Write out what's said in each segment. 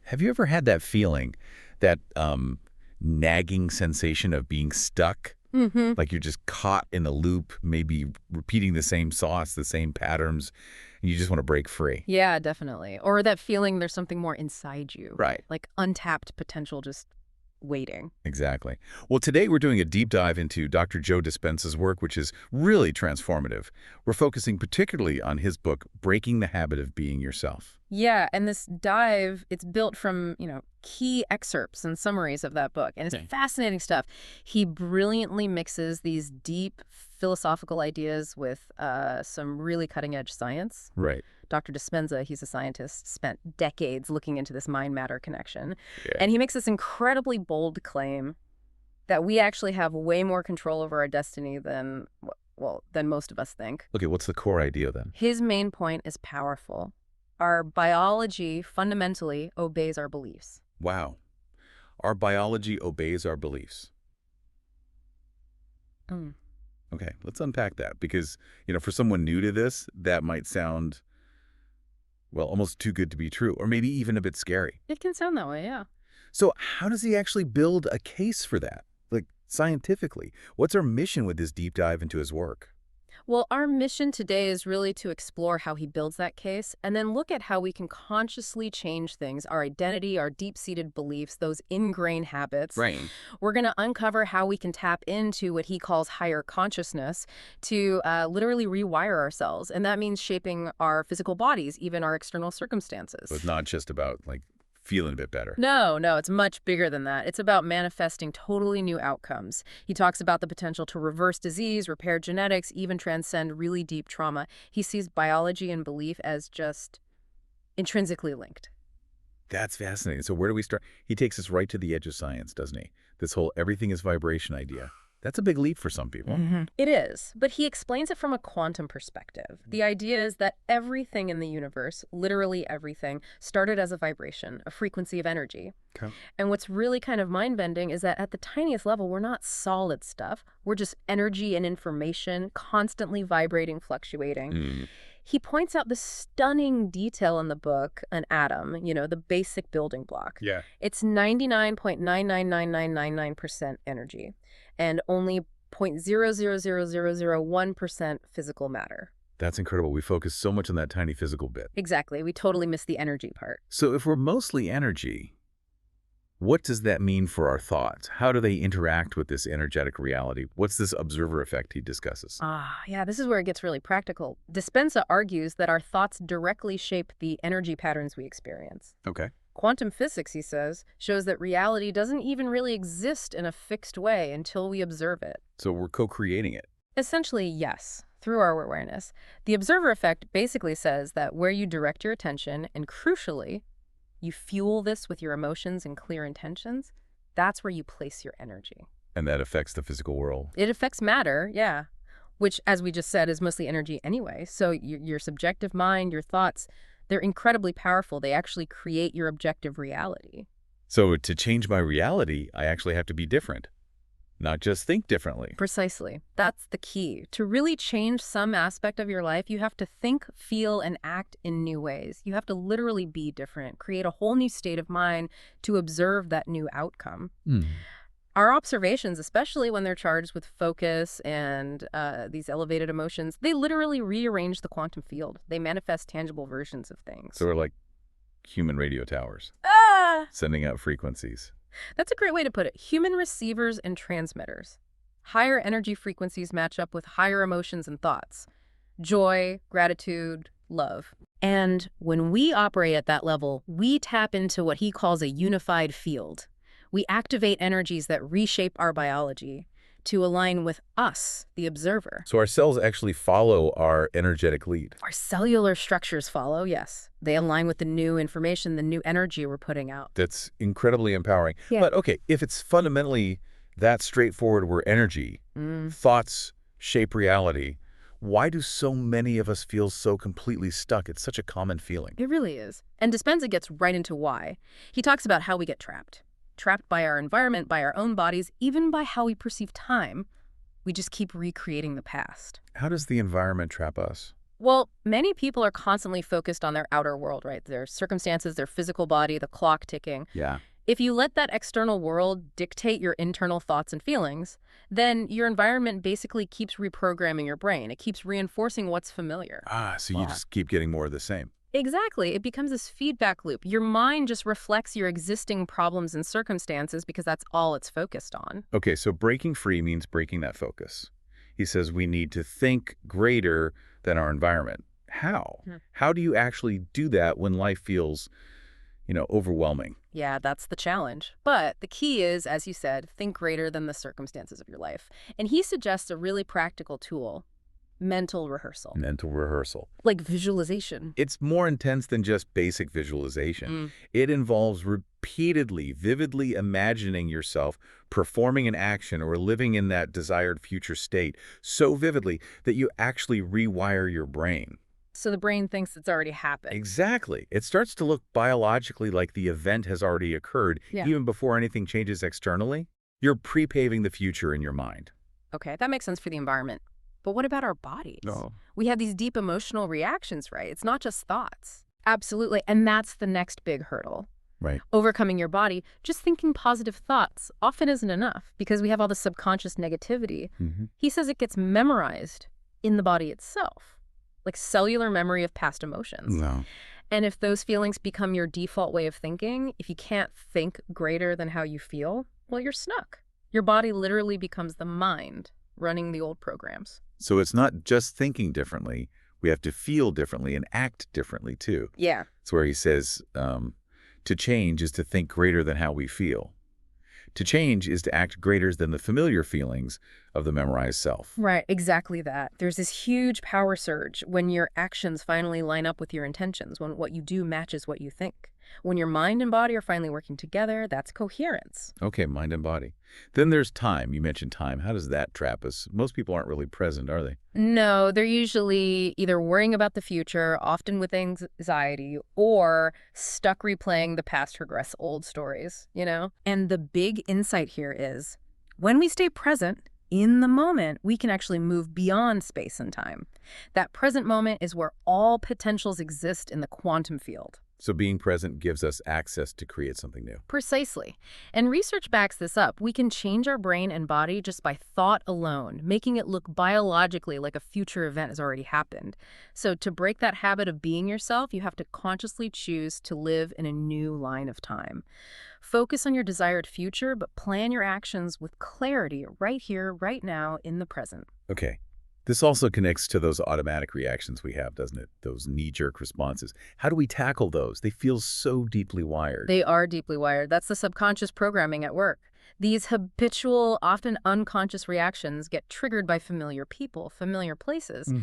Have you ever had that feeling, that nagging sensation of being stuck? Mm-hmm. Like you're just caught in a loop, maybe repeating the same thoughts, the same patterns, and you just want to break free. Yeah, definitely. Or that feeling there's something more inside you, Right. like untapped potential just waiting. Exactly. Well, today we're doing a deep dive into Dr. Joe Dispenza's work, which is really transformative. We're focusing particularly on his book, Breaking the Habit of Being Yourself. Yeah, and this dive, it's built from, key excerpts and summaries of that book. And it's Okay. fascinating stuff. He brilliantly mixes these deep philosophical ideas with some really cutting-edge science. Right. Dr. Dispenza, he's a scientist, spent decades looking into this mind-matter connection. Yeah. And he makes this incredibly bold claim that we actually have way more control over our destiny than, than most of us think. Okay, what's the core idea then? His main point is powerful. Our biology fundamentally obeys our beliefs. Wow. Our biology obeys our beliefs. Mm. Okay, let's unpack that because, for someone new to this, that might sound, well, almost too good to be true, or maybe even a bit scary. It can sound that way, yeah. So how does he actually build a case for that? Like, scientifically, what's our mission with this deep dive into his work? Well, our mission today is really to explore how he builds that case and then look at how we can consciously change things, our identity, our deep-seated beliefs, those ingrained habits. Right. We're going to uncover how we can tap into what he calls higher consciousness to literally rewire ourselves. And that means shaping our physical bodies, even our external circumstances. So it's not just about, feeling a bit better. No, it's much bigger than that. It's about manifesting totally new outcomes. He talks about the potential to reverse disease, repair genetics, even transcend really deep trauma. He sees biology and belief as just intrinsically linked. That's fascinating. So where do we start? He takes us right to the edge of science, doesn't he? This whole everything is vibration idea. That's a big leap for some people. Mm-hmm. It is, but he explains it from a quantum perspective. The idea is that everything in the universe, literally everything, started as a vibration, a frequency of energy. Okay. And what's really kind of mind-bending is that at the tiniest level, we're not solid stuff. We're just energy and information, constantly vibrating, fluctuating. Mm. He points out the stunning detail in the book, an atom, the basic building block. Yeah. It's 99.99999% energy and only 0.000001% physical matter. That's incredible. We focus so much on that tiny physical bit. Exactly. We totally miss the energy part. So if we're mostly energy, what does that mean for our thoughts? How do they interact with this energetic reality? What's this observer effect he discusses? Yeah, this is where it gets really practical. Dispenza argues that our thoughts directly shape the energy patterns we experience. Okay. Quantum physics, he says, shows that reality doesn't even really exist in a fixed way until we observe it. So we're co-creating it. Essentially, yes, through our awareness. The observer effect basically says that where you direct your attention, and crucially, you fuel this with your emotions and clear intentions, that's where you place your energy. And that affects the physical world. It affects matter, yeah, which, as we just said, is mostly energy anyway. So your subjective mind, your thoughts, they're incredibly powerful. They actually create your objective reality. So to change my reality, I actually have to be different, not just think differently. Precisely. That's the key. To really change some aspect of your life, you have to think, feel, and act in new ways. You have to literally be different, create a whole new state of mind to observe that new outcome. Mm. Our observations, especially when they're charged with focus and these elevated emotions, they literally rearrange the quantum field. They manifest tangible versions of things. So we're like human radio towers, sending out frequencies. That's a great way to put it. Human receivers and transmitters. Higher energy frequencies match up with higher emotions and thoughts. Joy, gratitude, love. And when we operate at that level, we tap into what he calls a unified field. We activate energies that reshape our biology to align with us, the observer. So our cells actually follow our energetic lead. Our cellular structures follow, yes. They align with the new information, the new energy we're putting out. That's incredibly empowering. Yeah. But okay, if it's fundamentally that straightforward, we're energy, thoughts shape reality, why do so many of us feel so completely stuck? It's such a common feeling. It really is. And Dispenza gets right into why. He talks about how we get trapped. Trapped by our environment, by our own bodies, even by how we perceive time. We just keep recreating the past. How does the environment trap us? Well, many people are constantly focused on their outer world, right? Their circumstances, their physical body, the clock ticking. Yeah. If you let that external world dictate your internal thoughts and feelings, then your environment basically keeps reprogramming your brain. It keeps reinforcing what's familiar. So you Wow. just keep getting more of the same. Exactly. It becomes this feedback loop. Your mind just reflects your existing problems and circumstances because that's all it's focused on. Okay, so breaking free means breaking that focus. He says we need to think greater than our environment. How? Hmm. How do you actually do that when life feels, overwhelming? Yeah, that's the challenge. But the key is, as you said, think greater than the circumstances of your life. And he suggests a really practical tool, mental rehearsal, Mental rehearsal. like visualization. It's more intense than just basic visualization. Mm. It involves repeatedly, vividly imagining yourself performing an action or living in that desired future state so vividly that you actually rewire your brain. So the brain thinks it's already happened. Exactly. It starts to look biologically like the event has already occurred, Yeah. even before anything changes externally. You're pre-paving the future in your mind. Okay, that makes sense for the environment. But what about our bodies? No. We have these deep emotional reactions, right? It's not just thoughts. Absolutely. And that's the next big hurdle. Right. Overcoming your body, just thinking positive thoughts often isn't enough because we have all the subconscious negativity. He says it gets memorized in the body itself, like cellular memory of past emotions. No. And if those feelings become your default way of thinking, if you can't think greater than how you feel, well, you're stuck. Your body literally becomes the mind running the old programs. So it's not just thinking differently. We have to feel differently and act differently, too. Yeah. It's where he says to change is to think greater than how we feel. To change is to act greater than the familiar feelings of the memorized self. Right, exactly that. There's this huge power surge when your actions finally line up with your intentions, when what you do matches what you think. When your mind and body are finally working together, that's coherence. Okay, mind and body. Then there's time. You mentioned time. How does that trap us? Most people aren't really present, are they? No, they're usually either worrying about the future, often with anxiety, or stuck replaying the past regress old stories? And the big insight here is when we stay present in the moment, we can actually move beyond space and time. That present moment is where all potentials exist in the quantum field. So being present gives us access to create something new. Precisely. And research backs this up. We can change our brain and body just by thought alone, making it look biologically like a future event has already happened. So to break that habit of being yourself, you have to consciously choose to live in a new line of time. Focus on your desired future, but plan your actions with clarity right here, right now, in the present. Okay. This also connects to those automatic reactions we have, doesn't it? Those knee-jerk responses. How do we tackle those? They feel so deeply wired. They are deeply wired. That's the subconscious programming at work. These habitual, often unconscious reactions get triggered by familiar people, familiar places.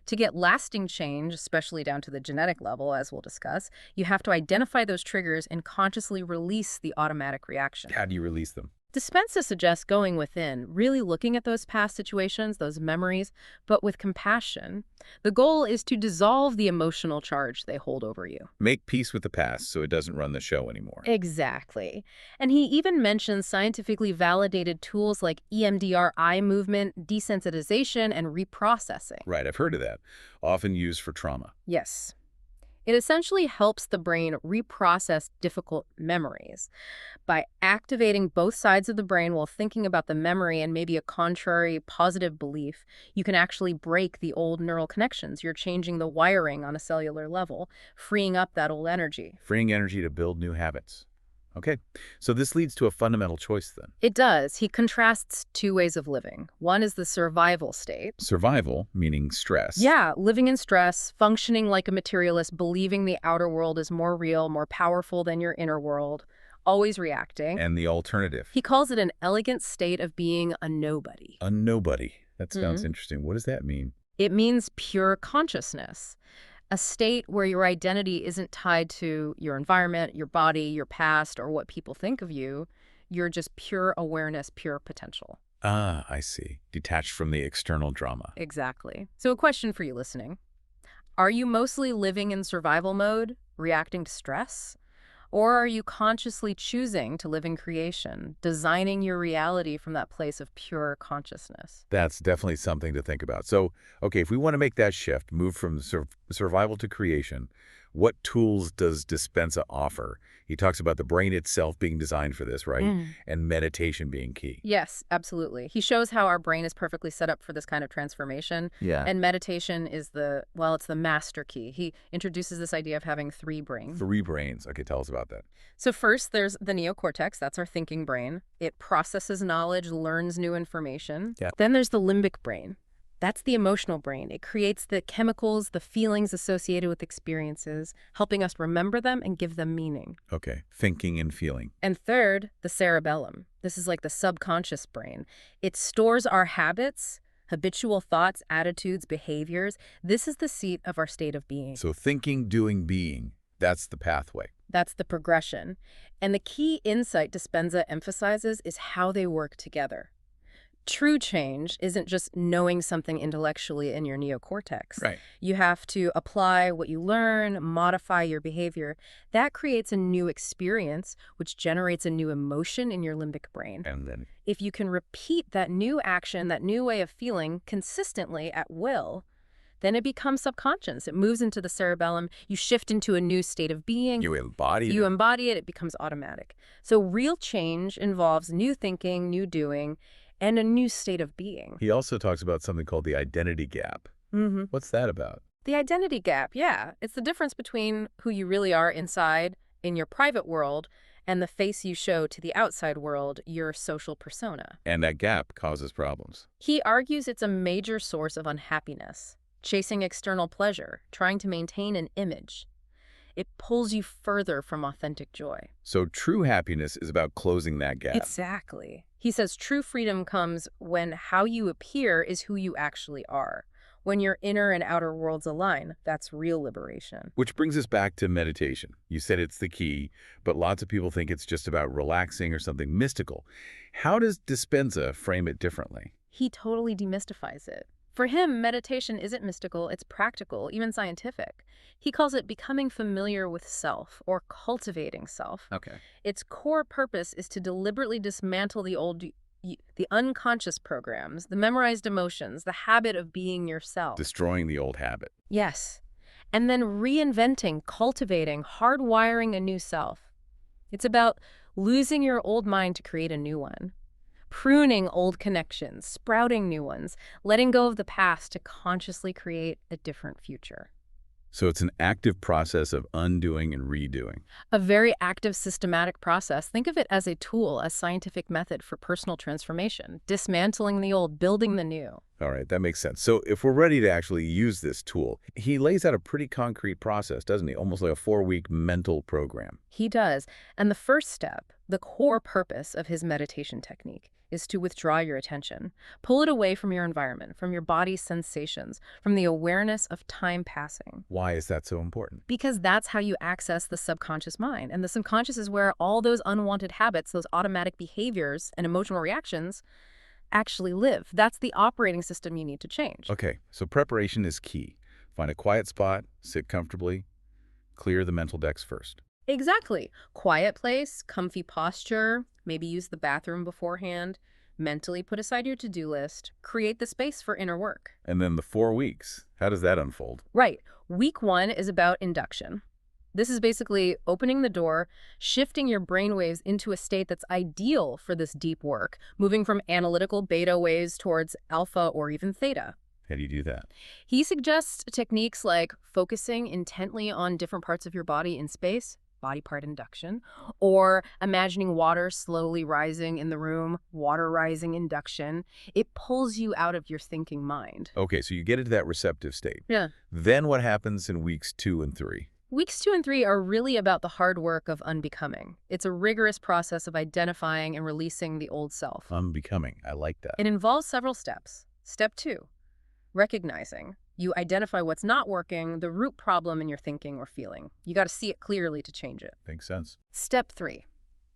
To get lasting change, especially down to the genetic level, as we'll discuss, you have to identify those triggers and consciously release the automatic reaction. How do you release them? Dispenza suggests going within, really looking at those past situations, those memories, but with compassion. The goal is to dissolve the emotional charge they hold over you. Make peace with the past so it doesn't run the show anymore. Exactly. And he even mentions scientifically validated tools like EMDR eye movement, desensitization, and reprocessing. Right, I've heard of that. Often used for trauma. Yes. It essentially helps the brain reprocess difficult memories. By activating both sides of the brain while thinking about the memory and maybe a contrary positive belief, you can actually break the old neural connections. You're changing the wiring on a cellular level, freeing up that old energy. Freeing energy to build new habits. Okay, so this leads to a fundamental choice then. It does. He contrasts two ways of living. One is the survival state. Survival, meaning stress. Yeah, living in stress, functioning like a materialist, believing the outer world is more real, more powerful than your inner world, always reacting. And the alternative. He calls it an elegant state of being a nobody. A nobody. That sounds interesting. What does that mean? It means pure consciousness. A state where your identity isn't tied to your environment, your body, your past, or what people think of you. You're just pure awareness, pure potential. Ah, I see. Detached from the external drama. Exactly. So a question for you listening. Are you mostly living in survival mode, reacting to stress? Or are you consciously choosing to live in creation, designing your reality from that place of pure consciousness? That's definitely something to think about. So, okay, if we want to make that shift, move from survival to creation, what tools does Dispenza offer? He talks about the brain itself being designed for this, right? And meditation being key. Yes, absolutely. He shows how our brain is perfectly set up for this kind of transformation. Yeah. And meditation is it's the master key. He introduces this idea of having three brains. 3 brains. Okay, tell us about that. So first, there's the neocortex. That's our thinking brain. It processes knowledge, learns new information. Yeah. Then there's the limbic brain. That's the emotional brain. It creates the chemicals, the feelings associated with experiences, helping us remember them and give them meaning. Okay, thinking and feeling. And third, the cerebellum. This is like the subconscious brain. It stores our habits, habitual thoughts, attitudes, behaviors. This is the seat of our state of being. So thinking, doing, being. That's the pathway. That's the progression. And the key insight Dispenza emphasizes is how they work together. True change isn't just knowing something intellectually in your neocortex. Right. You have to apply what you learn, modify your behavior. That creates a new experience, which generates a new emotion in your limbic brain. And then If you can repeat that new action, that new way of feeling consistently at will, then it becomes subconscious. It moves into the cerebellum. You shift into a new state of being. you embody You it. embody it. It becomes automatic. So real change involves new thinking, new doing, and a new state of being. He also talks about something called the identity gap. What's that about? The identity gap, yeah. It's the difference between who you really are inside, in your private world, and the face you show to the outside world, your social persona. And that gap causes problems. He argues it's a major source of unhappiness, chasing external pleasure, trying to maintain an image. It pulls you further from authentic joy. So true happiness is about closing that gap. Exactly. He says true freedom comes when how you appear is who you actually are. When your inner and outer worlds align, that's real liberation. Which brings us back to meditation. You said it's the key, but lots of people think it's just about relaxing or something mystical. How does Dispenza frame it differently? He totally demystifies it. For him, meditation isn't mystical, it's practical, even scientific. He calls it becoming familiar with self, or cultivating self. Okay. Its core purpose is to deliberately dismantle the unconscious programs, the memorized emotions, the habit of being yourself. Destroying the old habit. Yes. And then reinventing, cultivating, hardwiring a new self. It's about losing your old mind to create a new one. Pruning old connections, sprouting new ones, letting go of the past to consciously create a different future. So it's an active process of undoing and redoing. A very active, systematic process. Think of it as a tool, a scientific method for personal transformation, dismantling the old, building the new. All right, that makes sense. So if we're ready to actually use this tool, he lays out a pretty concrete process, doesn't he? Almost like a 4-week mental program. He does. And the first step, the core purpose of his meditation technique, is to withdraw your attention. Pull it away from your environment, from your body's sensations, from the awareness of time passing. Why is that so important? Because that's how you access the subconscious mind. And the subconscious is where all those unwanted habits, those automatic behaviors and emotional reactions actually live. That's the operating system you need to change. Okay, so preparation is key. Find a quiet spot, sit comfortably, clear the mental decks first. Exactly. Quiet place, comfy posture, maybe use the bathroom beforehand, mentally put aside your to-do list, create the space for inner work. And then the 4 weeks, how does that unfold? Right. Week 1 is about induction. This is basically opening the door, shifting your brainwaves into a state that's ideal for this deep work, moving from analytical beta waves towards alpha or even theta. How do you do that? He suggests techniques like focusing intently on different parts of your body in space, body part induction, or imagining water slowly rising in the room, water rising induction. It pulls you out of your thinking mind. Okay, so you get into that receptive state. Yeah. Then what happens in weeks 2 and 3? Weeks 2 and 3 are really about the hard work of unbecoming. It's a rigorous process of identifying and releasing the old self. Unbecoming. I like that. It involves several steps. Step 2, recognizing. You identify what's not working, the root problem in your thinking or feeling. You got to see it clearly to change it. Makes sense. Step 3,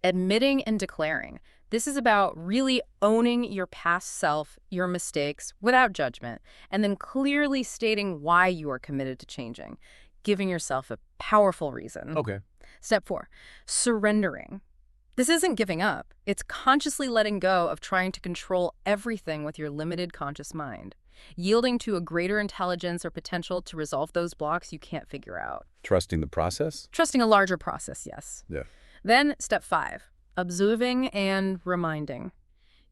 admitting and declaring. This is about really owning your past self, your mistakes, without judgment, and then clearly stating why you are committed to changing. giving yourself a powerful reason. Okay. Step 4, surrendering. This isn't giving up. It's consciously letting go of trying to control everything with your limited conscious mind, yielding to a greater intelligence or potential to resolve those blocks you can't figure out. Trusting the process? Trusting a larger process, yes. Yeah. Then, step 5, observing and reminding.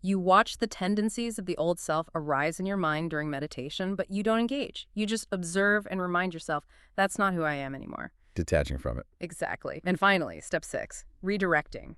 You watch the tendencies of the old self arise in your mind during meditation, but you don't engage. You just observe and remind yourself, that's not who I am anymore. Detaching from it. Exactly. And finally, step 6, redirecting.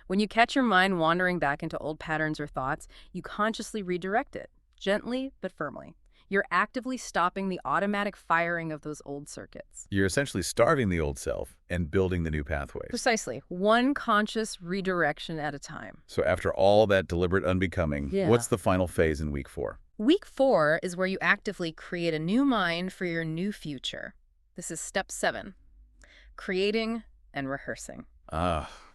When you catch your mind wandering back into old patterns or thoughts, you consciously redirect it, gently but firmly. You're actively stopping the automatic firing of those old circuits. You're essentially starving the old self and building the new pathways. Precisely. One conscious redirection at a time. So after all that deliberate unbecoming, Yeah. what's the final phase in week 4? Week 4 is where you actively create a new mind for your new future. This is step 7, creating and rehearsing.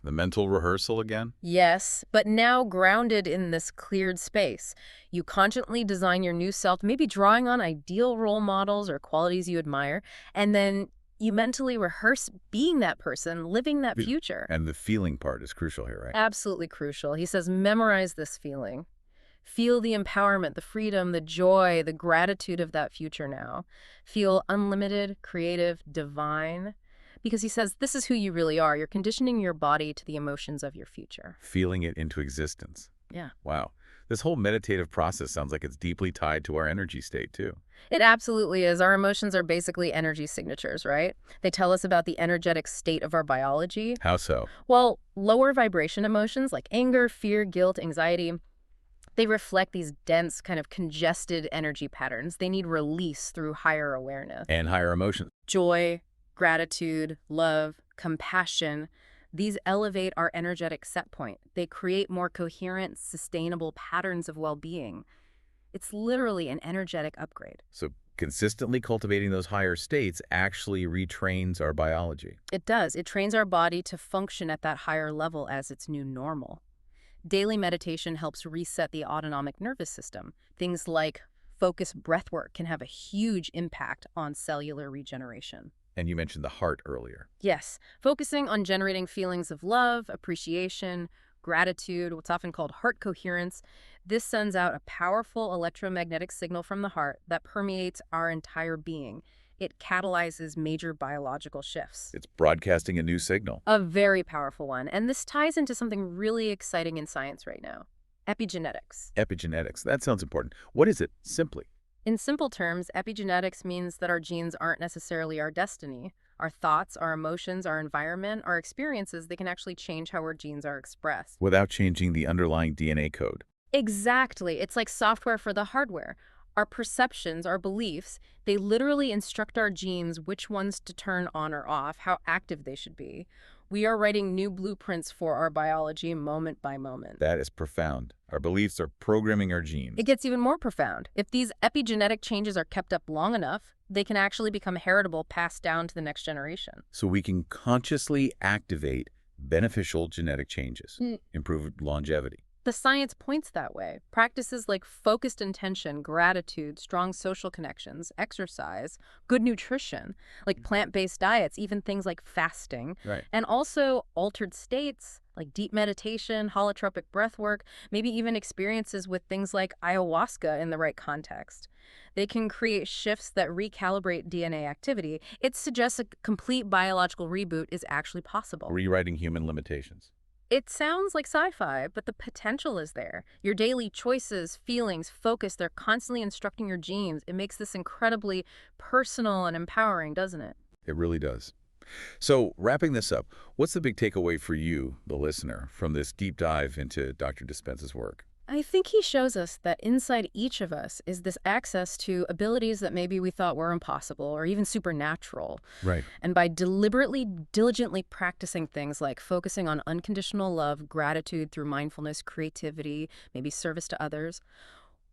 The mental rehearsal again? Yes, but now grounded in this cleared space. You consciously design your new self, maybe drawing on ideal role models or qualities you admire, and then you mentally rehearse being that person, living that future. And the feeling part is crucial here, right? Absolutely crucial. He says, memorize this feeling. Feel the empowerment, the freedom, the joy, the gratitude of that future now. Feel unlimited, creative, divine. Because he says, this is who you really are. You're conditioning your body to the emotions of your future. Feeling it into existence. Yeah. Wow. This whole meditative process sounds like it's deeply tied to our energy state, too. It absolutely is. Our emotions are basically energy signatures, right? They tell us about the energetic state of our biology. How so? Well, lower vibration emotions like anger, fear, guilt, anxiety, they reflect these dense, kind of congested energy patterns. They need release through higher awareness. And higher emotions. Joy, gratitude, love, compassion, these elevate our energetic set point. They create more coherent, sustainable patterns of well-being. It's literally an energetic upgrade. So consistently cultivating those higher states actually retrains our biology. It does. It trains our body to function at that higher level as its new normal. Daily meditation helps reset the autonomic nervous system. Things like focused breath work can have a huge impact on cellular regeneration. And you mentioned the heart earlier. Yes, focusing on generating feelings of love, appreciation, gratitude, what's often called heart coherence, this sends out a powerful electromagnetic signal from the heart that permeates our entire being. It catalyzes major biological shifts. It's broadcasting a new signal. A very powerful one. And this ties into something really exciting in science right now. Epigenetics. Epigenetics. That sounds important. What is it, simply? In simple terms, epigenetics means that our genes aren't necessarily our destiny. Our thoughts, our emotions, our environment, our experiences, they can actually change how our genes are expressed. Without changing the underlying DNA code. Exactly. It's like software for the hardware. Our perceptions, our beliefs, they literally instruct our genes which ones to turn on or off, how active they should be. We are writing new blueprints for our biology moment by moment. That is profound. Our beliefs are programming our genes. It gets even more profound. If these epigenetic changes are kept up long enough, they can actually become heritable, passed down to the next generation. So we can consciously activate beneficial genetic changes, improve longevity. The science points that way. Practices like focused intention, gratitude, strong social connections, exercise, good nutrition, like plant-based diets, even things like fasting, Right. and also altered states like deep meditation, holotropic breath work, maybe even experiences with things like ayahuasca in the right context. They can create shifts that recalibrate DNA activity. It suggests a complete biological reboot is actually possible. Rewriting human limitations. It sounds like sci-fi, but the potential is there. Your daily choices, feelings, focus, they're constantly instructing your genes. It makes this incredibly personal and empowering, doesn't it? It really does. So wrapping this up, what's the big takeaway for you, the listener, from this deep dive into Dr. Dispenza's work? I think he shows us that inside each of us is this access to abilities that maybe we thought were impossible or even supernatural. Right. And by deliberately, diligently practicing things like focusing on unconditional love, gratitude through mindfulness, creativity, maybe service to others,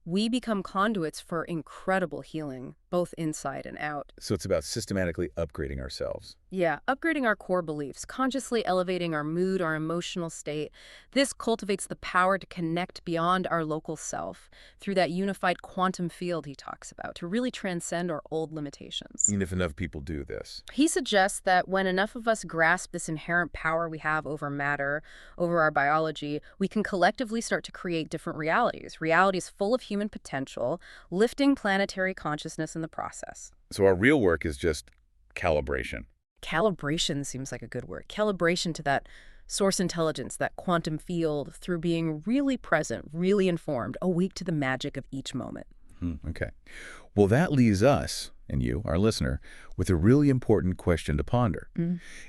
we become conduits for incredible healing, both inside and out. So it's about systematically upgrading ourselves. Yeah, upgrading our core beliefs, consciously elevating our mood, our emotional state, this cultivates the power to connect beyond our local self through that unified quantum field he talks about, to really transcend our old limitations. Even if enough people do this. He suggests that when enough of us grasp this inherent power we have over matter, over our biology, we can collectively start to create different realities, realities full of human potential, lifting planetary consciousness in the process. So our real work is just calibration. Calibration seems like a good word. Calibration to that source intelligence, that quantum field, through being really present, really informed, awake to the magic of each moment. Okay. Well, that leaves us, and you, our listener, with a really important question to ponder.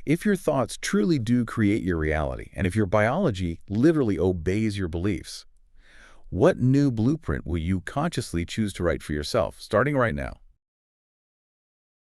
If your thoughts truly do create your reality, and if your biology literally obeys your beliefs, what new blueprint will you consciously choose to write for yourself, starting right now?